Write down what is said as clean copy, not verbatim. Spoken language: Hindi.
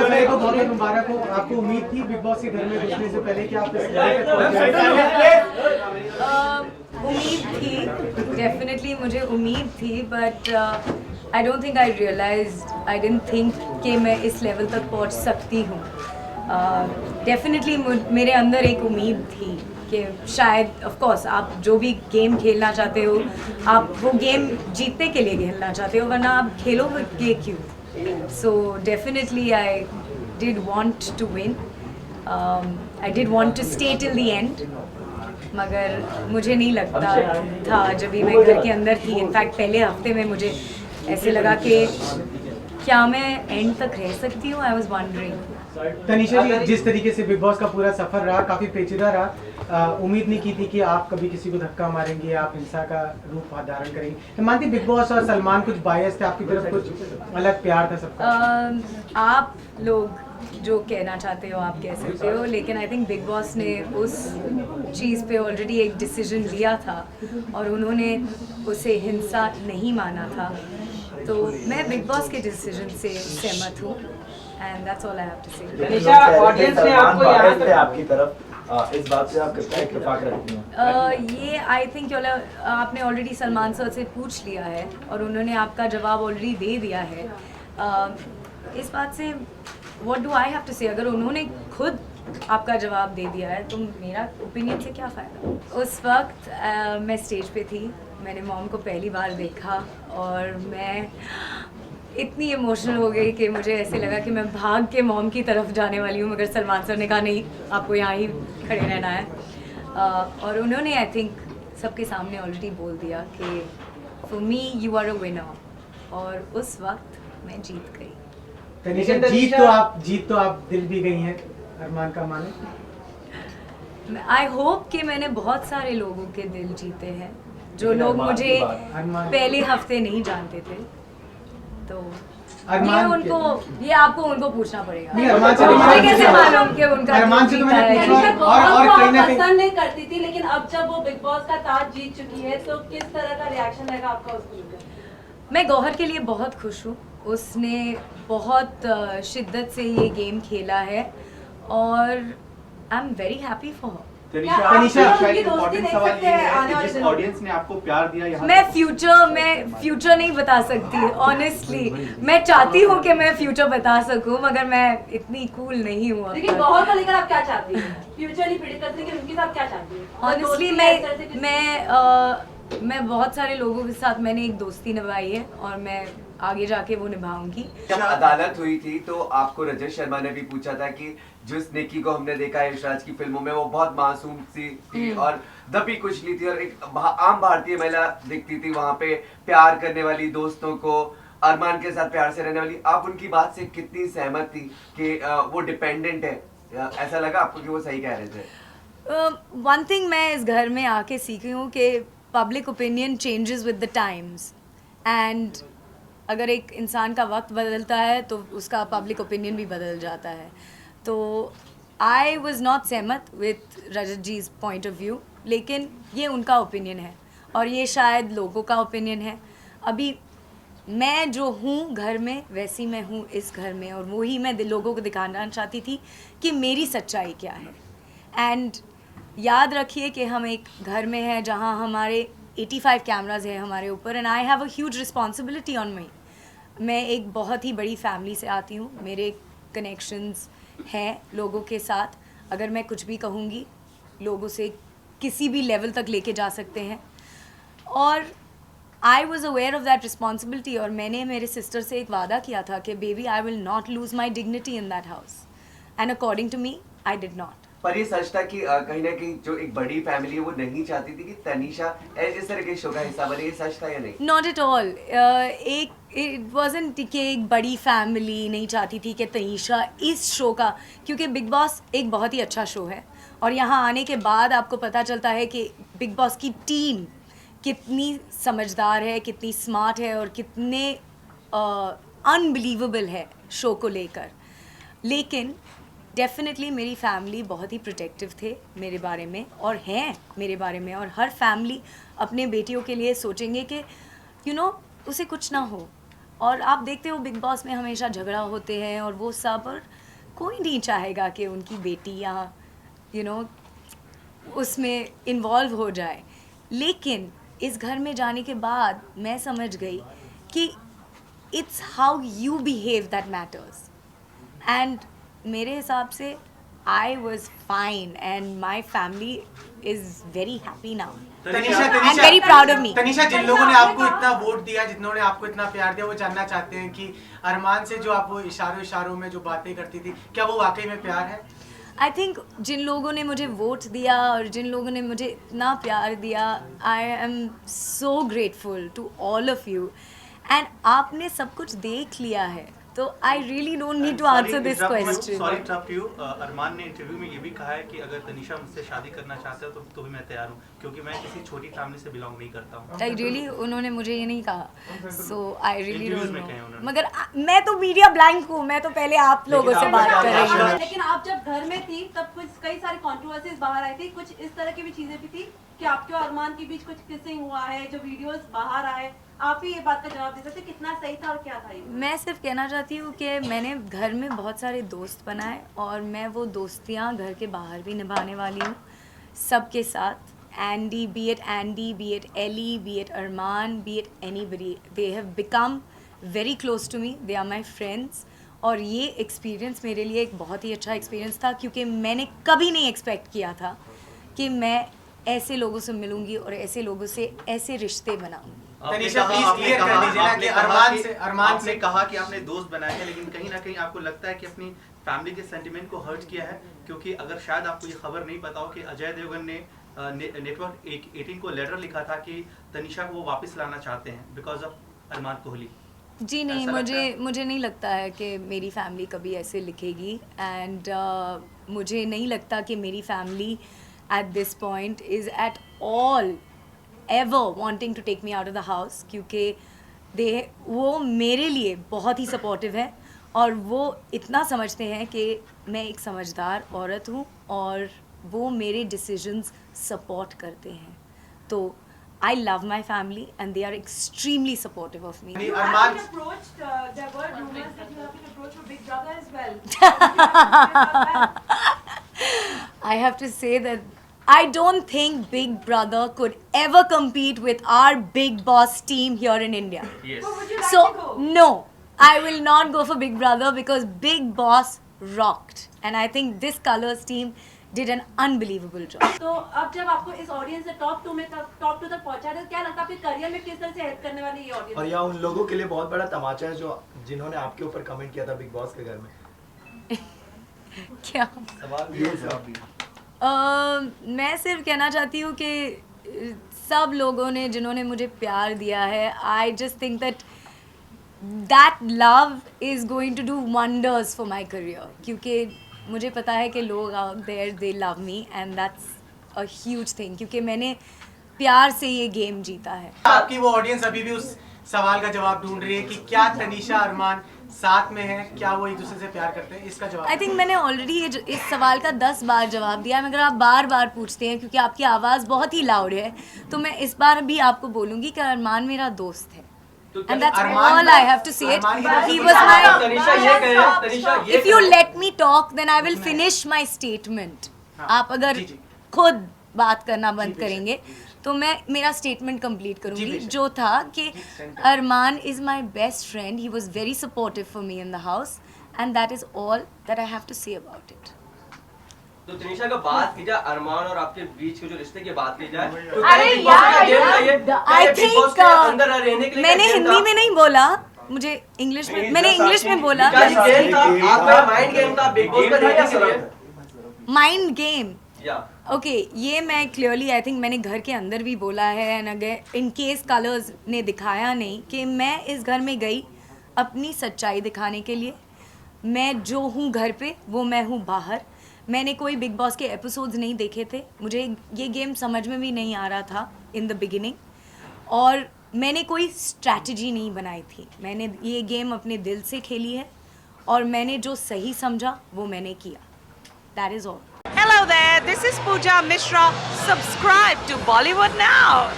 मेरे को बहुत बहुत मुबारक हो। आपको उम्मीद थी बिग बॉस के घर में घुसने से पहले कि आप इस लेवल पे पहुंच जाएंगे? उम्मीद थी, डेफिनेटली मुझे उम्मीद थी, but I don't think I realised, I didn't think कि मैं इस लेवल तक पहुंच सकती हूँ। डेफिनेटली मेरे अंदर एक उम्मीद थी कि शायद ऑफ कोर्स आप जो भी गेम खेलना चाहते हो, आप वो गेम जीतने के लिए खेलना चाहते हो, वरना आप खेलोगे क्यों? So definitely I did want to win. I did want to stay till the end. मगर मुझे नहीं लगता था जब भी मैं घर के अंदर थी, इनफैक्ट पहले हफ्ते में मुझे ऐसे लगा कि क्या मैं एंड तक रह सकती हूँ? I was wondering. Tanisha ji, जिस तरीके से बिग बॉस का पूरा सफर रहा काफी पेचीदा रहा, उम्मीद नहीं की थी कि आप कभी किसी को धक्का मारेंगे, आप हिंसा का रूप धारण करेंगे। मैं मानती बिग बॉस और सलमान कुछ बायस थे, आपकी तरफ कुछ अलग प्यार था सबका। आप लोग जो कहना चाहते हो आप कह सकते हो, लेकिन आई थिंक बिग बॉस ने उस चीज़ पे ऑलरेडी एक डिसीजन लिया था और उन्होंने उसे हिंसा नहीं माना था, तो मैं बिग बॉस के डिसीजन से सहमत हूँ, and that's all I have to say. Tanisha, audience ने आपको यहाँ तक आपकी तरफ इस बात से आप कितना इत्तेफाक रखती हैं? ये आई थिंक आपने ऑलरेडी सलमान सर से पूछ लिया है और उन्होंने आपका जवाब ऑलरेडी दे दिया है। इस बात से what do I have to say? अगर उन्होंने खुद आपका जवाब दे दिया है तो मेरा ओपिनियन से क्या फ़ायदा? उस वक्त मैं स्टेज पे थी, मैंने मॉम को पहली बार देखा और मैं इतनी इमोशनल हो गई कि मुझे ऐसे लगा कि मैं भाग के मॉम की तरफ जाने वाली हूँ, मगर सलमान सर ने कहा नहीं, आपको यहाँ ही खड़े रहना है। और उन्होंने आई थिंक सबके सामने ऑलरेडी बोल दिया कि for me you are a winner, और उस वक्त मैं जीत गई। तनीषा, जीत तो आप दिल भी गई हैं, अरमान का माने। आई होप कि मैंने बहुत सारे लोगों के दिल जीते हैं, जो लोग मुझे पहले हफ्ते नहीं जानते थे, तो ये आपको उनको पूछना पड़ेगा। मुझे कैसे मालूम कि उनका अरमान से तो मैंने है? पूछा और कहीं ना कहीं पसंद नहीं करती थी, लेकिन अब जब वो बिग बॉस का ताज जीत चुकी है तो किस तरह का रिएक्शन रहेगा आपका उसको लेकर? मैं गौहर के लिए बहुत खुश हूँ, उसने बहुत शिद्दत से ये गेम खेला है और I am very happy for her. Tanisha, audience ने आपको प्यार दिया यहाँ? मैं फ्यूचर नहीं बता सकती ऑनेस्टली। मैं चाहती हूँ कि मैं फ्यूचर बता सकूँ, मगर मैं इतनी कूल नहीं हूँ। लेकिन गौहर को लेकर आप क्या चाहती हैं? फ्यूचरली प्रेडिक्ट करते हैं कि उनके साथ क्या चाहती हैं? ऑनेस्टली मैं बहुत सारे लोगों के साथ मैंने एक दोस्ती निभाई है और मैं आगे जाके वो निभाऊंगी। जब अदालत हुई थी तो आपको रजत शर्मा ने भी पूछा था कि जिस निकी को हमने देखा है यशराज की फिल्मों में, वो बहुत मासूम सी थी और दबी कुचली थी और एक आम भारतीय महिला दिखती थी वहां पे, प्यार करने वाली, दोस्तों को अरमान के साथ प्यार से रहने वाली। आप उनकी बात से कितनी सहमत थी कि वो डिपेंडेंट है? ऐसा लगा आपको कि वो सही कह रहे थे? वन थिंग मैं इस घर में आके सीखी हूँ कि public opinion changes with the times, and अगर एक इंसान का वक्त बदलता है तो उसका पब्लिक ओपिनियन भी बदल जाता है। तो आई वॉज नॉट सहमत with Rajat ji's point of view, लेकिन ये उनका ओपिनियन है और ये शायद लोगों का ओपिनियन है। अभी मैं जो हूँ घर में वैसी मैं हूँ इस घर में, और वही मैं लोगों को दिखाना चाहती थी कि मेरी सच्चाई क्या है। एंड याद रखिए कि हम एक घर में हैं जहाँ हमारे 85 कैमराज हैं हमारे ऊपर, and I have a huge responsibility on me. मैं एक बहुत ही बड़ी फैमिली से आती हूँ, मेरे कनेक्शंस हैं लोगों के साथ। अगर मैं कुछ भी कहूँगी लोग उसे किसी भी लेवल तक लेके जा सकते हैं, और I was aware of that responsibility. और मैंने मेरे सिस्टर से एक वादा किया था कि baby I will not lose my dignity in that house, and according to me I did not. पर ये सच था कि कहीं ना कहीं जो एक बड़ी फैमिली है वो नहीं चाहती थी कि तनीषा इस तरह के शो का हिस्सा बने, ये सच था या नहीं? Not at all. It wasn't कि एक बड़ी फैमिली नहीं चाहती थी कि तनीषा इस शो का, क्योंकि बिग बॉस एक बहुत ही अच्छा शो है और यहाँ आने के बाद आपको पता चलता है कि बिग बॉस की टीम कितनी समझदार है, कितनी स्मार्ट है और कितने अनबिलीवेबल है शो को लेकर। लेकिन डेफिनेटली मेरी फैमिली बहुत ही प्रोटेक्टिव थे मेरे बारे में और हैं मेरे बारे में, और हर फैमिली अपने बेटियों के लिए सोचेंगे कि उसे कुछ ना हो। और आप देखते हो बिग बॉस में हमेशा झगड़ा होते हैं और वो सब, और कोई नहीं चाहेगा कि उनकी बेटी या उसमें इन्वॉल्व हो जाए। लेकिन इस घर में जाने के बाद मैं समझ गई कि it's how you behave that matters, and मेरे हिसाब से I was fine and my family is very happy now and very proud of me. Tanisha, जिन लोगों ने आपको इतना वोट दिया, जिन्होंने आपको इतना प्यार दिया, वो जानना चाहते हैं कि अरमान से जो आप वो इशारों में जो बातें करती थी, क्या वो वाकई में प्यार है? I think जिन लोगों ने मुझे वोट दिया और जिन लोगों ने मुझे इतना प्यार दिया, I am so grateful to all of you, and आपने सब कुछ देख लिया है, तो I really don't need to answer this question. Sorry to interrupt you. अरमान ने इंटरव्यू में ये भी कहा है कि अगर तनीषा मुझसे शादी करना चाहते हो तो भी मैं तैयार हूँ, क्योंकि मैं किसी छोटी फैमिली से बिलोंग नहीं करता हूँ। I really, उन्होंने मुझे ये नहीं कहा, so I really Interviews don't में कहे know. उन्होंने। मगर मैं तो मीडिया ब्लैंक हूँ, मैं तो पहले आप लोगों से बात कर रही हूँ। लेकिन आप जब घर में थी तब कुछ कई सारी कंट्रोवर्सीज बाहर आई थी, कुछ इस तरह की भी चीजें भी थी कि आपके और अरमान के बीच कुछ किसिंग हुआ है, जो वीडियोस बाहर आए, आप ही ये बात का जवाब दे सकते कितना सही था और क्या था ये? मैं सिर्फ कहना चाहती हूँ कि मैंने घर में बहुत सारे दोस्त बनाए और मैं वो दोस्तियाँ घर के बाहर भी निभाने वाली हूँ सबके साथ। Andy, be it Ellie, be it Arman, be it anybody, they have become very close to me. They are my friends. और ये एक्सपीरियंस मेरे लिए एक बहुत ही अच्छा एक्सपीरियंस था, क्योंकि मैंने कभी नहीं एक्सपेक्ट किया था कि मैं ऐसे लोगों से मिलूंगी और ऐसे लोगों से ऐसे रिश्ते बनाऊंगी। तनीषा, प्लीज क्लियर कर दीजिए ना कि अरमान से कहा कि आपने दोस्त बनाए हैं, लेकिन कहीं ना कहीं आपको लगता है कि अपनी फैमिली के सेंटिमेंट को हर्ट किया है, क्योंकि अगर शायद आपको ये खबर नहीं पता हो कि अजय देवगन ने नेटवर्क 18 को लेटर लिखा था कि तनीषा को वो वापस लाना चाहते हैं बिकॉज ऑफ अरमान कोहली। जी नहीं, मुझे नहीं लगता है कि मेरी फैमिली कभी ऐसे लिखेगी, एंड मुझे नहीं लगता कि मेरी family at this point is at all ever wanting to take me out of the house, क्योंकि वो मेरे लिए बहुत ही सपोर्टिव है और वो इतना समझते हैं कि मैं एक समझदार औरत हूँ और वो मेरे डिसीजंस सपोर्ट करते हैं। तो I love my family and they are extremely supportive of me. You have been approached, there were rumors that you have been approached for Big Brother as well. I have to say that I don't think Big Brother could ever compete with our Big Boss team here in India. Yes. But would you like So, to go? no, I will not go for Big Brother because Big Boss rocked. And I think this Colors team did an unbelievable job. तो अब जब आपको इस ऑडियंस से टॉप 2 तक पहुंचा है, तो क्या लगता है आपके करियर में किस तरह से हेल्प करने वाली ये ऑडियंस? और यहाँ उन लोगों के लिए बहुत बड़ा तमाचा है जो जिन्होंने आपके ऊपर कमेंट किया था बिग बॉस के घर में। क्या सवाल ये जवाब भी। मैं सिर्फ कहना चाहती हूँ कि सब लोगों ने जिन्होंने मुझे प्यार दिया है, I just think that love is going to do wonders for my career, क्योंकि मुझे पता है कि लोग out there they love me and that's a huge thing, क्योंकि मैंने प्यार से ये गेम जीता है। आपकी वो ऑडियंस अभी भी उस सवाल का जवाब ढूंढ रही है कि क्या तनीषा अरमान साथ में है, क्या वो एक दूसरे से प्यार करते हैं, इसका जवाब। आई थिंक मैंने ऑलरेडी इस सवाल का 10 बार जवाब दिया है, मगर आप बार बार पूछते हैं क्योंकि आपकी आवाज़ बहुत ही लाउड है, तो मैं इस बार भी आपको बोलूँगी कि अरमान मेरा दोस्त है। And that's all I have to say. He was Tanisha ये my. कहे, तनीषा ये If you let me talk, then I will finish my statement. आप अगर खुद बात करना बंद करेंगे तो मैं मेरा स्टेटमेंट कंप्लीट करूंगी, जो था कि Arman is my best friend, he was very supportive for me in the house and that is all that I have to say about it. तो तनीषा का बात की जाए अरमान और आपके बीच के जो रिश्ते की बात की जाए, तो अरे आई थिंक अंदर रहने के लिए मैंने हिंदी में नहीं बोला, मुझे इंग्लिश में, मैंने इंग्लिश में बोला। गेम था आपका, माइंड गेम था बिग बॉस का देखने के लिए। माइंड गेम, या ओके, ये मैं क्लियरली आई थिंक मैंने घर के अंदर भी बोला है, एंड अगर इन केस कलर्स ने दिखाया नहीं कि मैं इस घर में गई अपनी सच्चाई दिखाने के लिए। मैं जो हूँ घर पे वो मैं हूँ बाहर। मैंने कोई बिग बॉस के एपिसोड्स नहीं देखे थे, मुझे ये गेम समझ में भी नहीं आ रहा था इन द बिगिनिंग, और मैंने कोई स्ट्रैटेजी नहीं बनाई थी। मैंने ये गेम अपने दिल से खेली है और मैंने जो सही समझा वो मैंने किया। That is all. Hello there, this is Pooja Mishra. Subscribe to Bollywood Now.